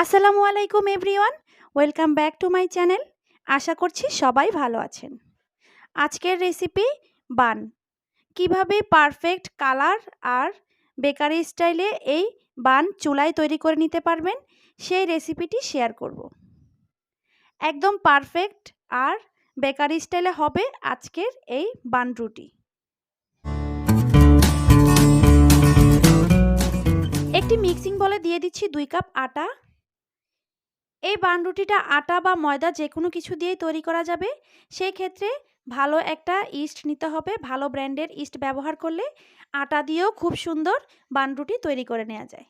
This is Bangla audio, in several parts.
আসসালামু আলাইকুম everyone, welcome back to my channel. আশা করছি সবাই ভালো আছেন। আজকের রেসিপি বান। কিভাবে পারফেক্ট কালার আর বেকারি স্টাইলে এই বান চুলায় তৈরি করে নিতে পারবেন সেই রেসিপিটি শেয়ার করব। একদম পারফেক্ট আর বেকারি স্টাইলে হবে আজকের এই বান রুটি। একটি মিক্সিং বলে দিয়ে দিচ্ছি 2 কাপ আটা। এই বান রুটিটা আটা বা ময়দা যে কোনো কিছু দিয়েই তৈরি করা যাবে। সেই ক্ষেত্রে ভালো একটা ইস্ট নিতে হবে। ভালো ব্র্যান্ডের ইস্ট ব্যবহার করলে আটা দিয়েও খুব সুন্দর বান রুটি তৈরি করে নেওয়া যায়।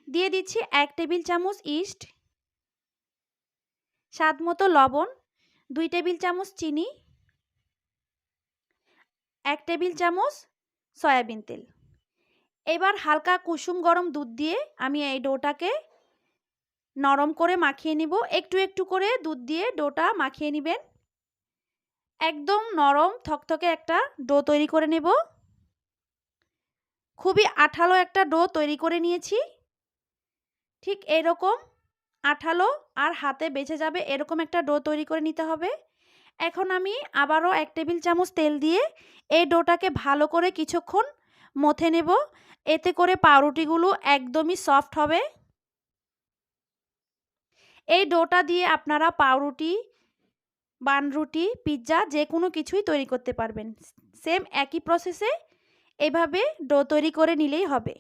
দিয়ে দিচ্ছি 1 টেবিল চামচ ইস্ট, স্বাদ মতো লবণ, 2 টেবিল চামচ চিনি, 1 টেবিল চামচ সয়াবিন তেল। এবার হালকা কুসুম গরম দুধ দিয়ে আমি এই ডোটাকে নরম করে মাখিয়ে নিব। একটু একটু করে দুধ দিয়ে ডোটা মাখিয়ে নেবেন। একদম নরম থকথকে একটা ডো তৈরি করে নেব। খুবই আঠালো একটা ডো তৈরি করে নিয়েছি। ঠিক এরকম আঠালো আর হাতে বেঁচে যাবে এরকম একটা ডো তৈরি করে নিতে হবে। এখন আমি আবারও 1 টেবিল চামচ তেল দিয়ে এই ডোটাকে ভালো করে কিছুক্ষণ মথে নেব। এতে করে পাউরুটিগুলো একদমই সফট হবে। এই ডোটা দিয়ে আপনারা পাউরুটি, বানরুটি, পিৎজা যে কোনো কিছুই তৈরি করতে পারবেন। সেম একই প্রসেসে এভাবে ডো তৈরি করে নিলেই হবে।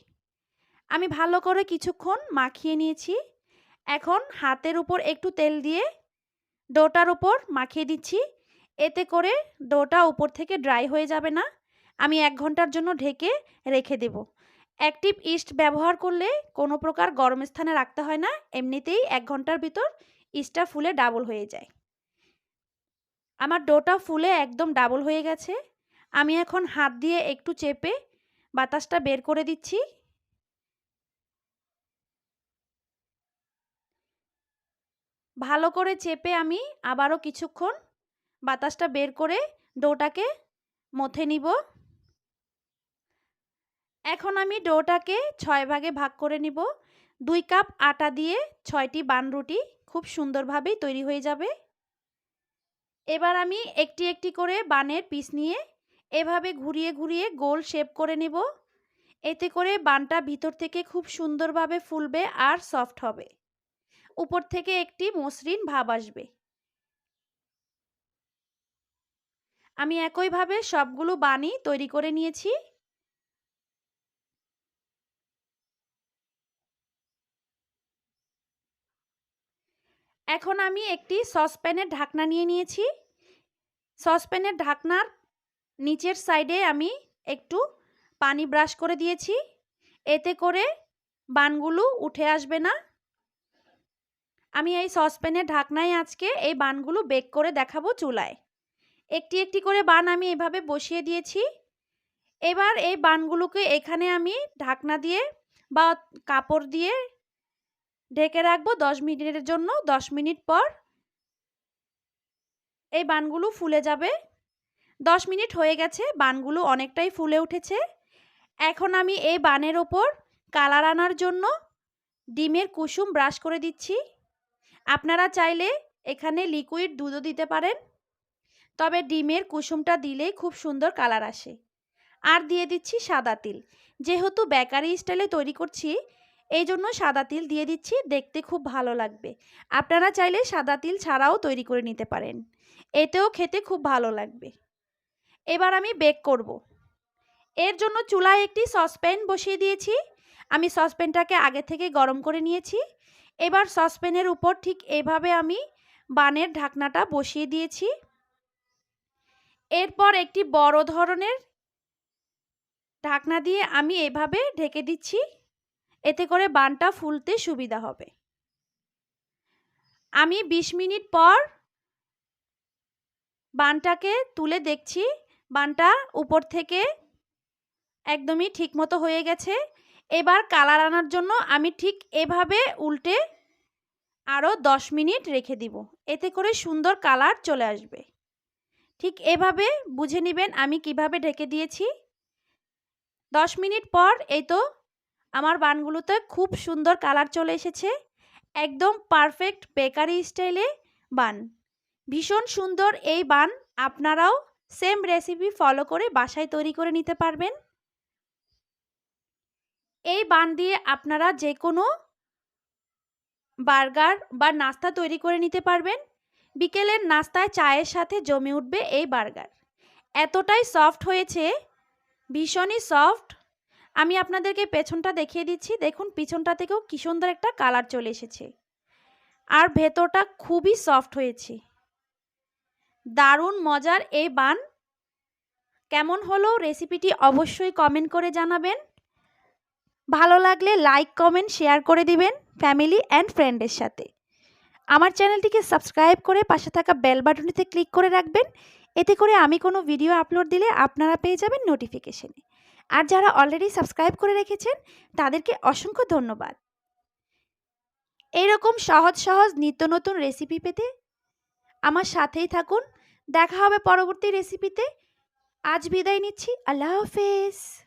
আমি ভালো করে কিছুক্ষণ মাখিয়ে নিয়েছি। এখন হাতের উপর একটু তেল দিয়ে ডোটার উপর মাখিয়ে দিচ্ছি। এতে করে ডোটা উপর থেকে ড্রাই হয়ে যাবে না। আমি 1 ঘন্টার জন্য ঢেকে রেখে দেব। অ্যাক্টিভ ইস্ট ব্যবহার করলে কোনো প্রকার গরম স্থানে রাখতে হয় না। এমনিতেই 1 ঘন্টার ভিতর ইস্টটা ফুলে ডাবল হয়ে যায়। আমার ডোটা ফুলে একদম ডাবল হয়ে গেছে। আমি এখন হাত দিয়ে একটু চেপে বাতাসটা বের করে দিচ্ছি। ভালো করে চেপে আমি আবারও কিছুক্ষণ বাতাসটা বের করে ডোটাকে মথে নিব। এখন আমি ডোটাকে 6 ভাগে ভাগ করে নিব। 2 কাপ আটা দিয়ে 6টি বান রুটি খুব সুন্দরভাবেই তৈরি হয়ে যাবে। এবার আমি একটি একটি করে বানের পিস নিয়ে এভাবে ঘুরিয়ে ঘুরিয়ে গোল শেপ করে নেব। এতে করে বানটা ভিতর থেকে খুব সুন্দরভাবে ফুলবে আর সফট হবে। উপর থেকে একটি মসৃণ ভাব আসবে। আমি একইভাবে সবগুলো বানই তৈরি করে নিয়েছি। এখন আমি একটি সসপ্যানের ঢাকনা নিয়ে নিয়েছি। সসপ্যানের ঢাকনার নিচের সাইডে আমি একটু পানি ব্রাশ করে দিয়েছি। এতে করে বানগুলো উঠে আসবে না। আমি এই সসপ্যানের ঢাকনায় আজকে এই বানগুলো বেক করে দেখাবো চুলায়। একটি একটি করে বান আমি এভাবে বসিয়ে দিয়েছি। এবার এই বানগুলোকে এখানে আমি ঢাকনা দিয়ে বা কাপড় দিয়ে ঢেকে রাখবো 10 মিনিটের জন্য। 10 মিনিট পর এই বানগুলো ফুলে যাবে। 10 মিনিট হয়ে গেছে, বানগুলো অনেকটাই ফুলে উঠেছে। এখন আমি এই বানের ওপর কালার আনার জন্য ডিমের কুসুম ব্রাশ করে দিচ্ছি। আপনারা চাইলে এখানে লিকুইড দুধও দিতে পারেন, তবে ডিমের কুসুমটা দিলেই খুব সুন্দর কালার আসে। আর দিয়ে দিচ্ছি সাদা তিল। যেহেতু বেকারি স্টাইলে তৈরি করছি এই জন্য সাদা তিল দিয়ে দিচ্ছি, দেখতে খুব ভালো লাগবে। আপনারা চাইলে সাদা তিল ছাড়াও তৈরি করে নিতে পারেন, এতেও খেতে খুব ভালো লাগবে। এবার আমি বেক করব। এর জন্য চুলায় একটি সসপ্যান বসিয়ে দিয়েছি। আমি সসপ্যানটাকে আগে থেকে গরম করে নিয়েছি। এবার সসপ্যানের উপর ঠিক এভাবে আমি বানের ঢাকনাটা বসিয়ে দিয়েছি। এরপর একটি বড় ধরনের ঢাকনা দিয়ে আমি এভাবে ঢেকে দিচ্ছি। এতে করে বানটা ফুলতে সুবিধা হবে। আমি 20 মিনিট পর বানটাকে তুলে দেখছি, বানটা উপর থেকে একদমই ঠিকমতো হয়ে গেছে। এবার কালার আনার জন্য আমি ঠিক এভাবে উল্টে আরও 10 মিনিট রেখে দিব। এতে করে সুন্দর কালার চলে আসবে। ঠিক এভাবে বুঝে নেবেন আমি কিভাবে ঢেকে দিয়েছি। 10 মিনিট পর এই তো আমার বানগুলোতে খুব সুন্দর কালার চলে এসেছে। একদম পারফেক্ট বেকারি স্টাইলে বান। ভীষণ সুন্দর এই বান আপনারাও সেম রেসিপি ফলো করে বাসায় তৈরি করে নিতে পারবেন। এই বান দিয়ে আপনারা যে কোনো বার্গার বা নাস্তা তৈরি করে নিতে পারবেন। বিকেলের নাস্তায় চায়ের সাথে জমে উঠবে এই বার্গার। এতটাই সফট হয়েছে, ভীষণই সফট। আমি আপনাদেরকে পেছনটা দেখিয়ে দিচ্ছি। দেখুন পিছনটা থেকেও কি সুন্দর একটা কালার চলে এসেছে। আর ভেতরটা খুবই সফট হয়েছে। দারুণ মজার এই বান। কেমন হলো রেসিপিটি অবশ্যই কমেন্ট করে জানাবেন। ভালো লাগলে লাইক, কমেন্ট, শেয়ার করে দিবেন ফ্যামিলি অ্যান্ড ফ্রেন্ডের সাথে। আমার চ্যানেলটিকে সাবস্ক্রাইব করে পাশে থাকা বেল বাটনটিতে ক্লিক করে রাখবেন। এতে করে আমি কোনো ভিডিও আপলোড দিলে আপনারা পেয়ে যাবেন নোটিফিকেশনে। আর যারা অলরেডি সাবস্ক্রাইব করে রেখেছেন তাদেরকে অসংখ্য ধন্যবাদ। এইরকম সহজ সহজ নিত্য নতুন রেসিপি পেতে আমার সাথেই থাকুন। দেখা হবে পরবর্তী রেসিপিতে। আজ বিদায় নিচ্ছি। আল্লাহ হাফেজ।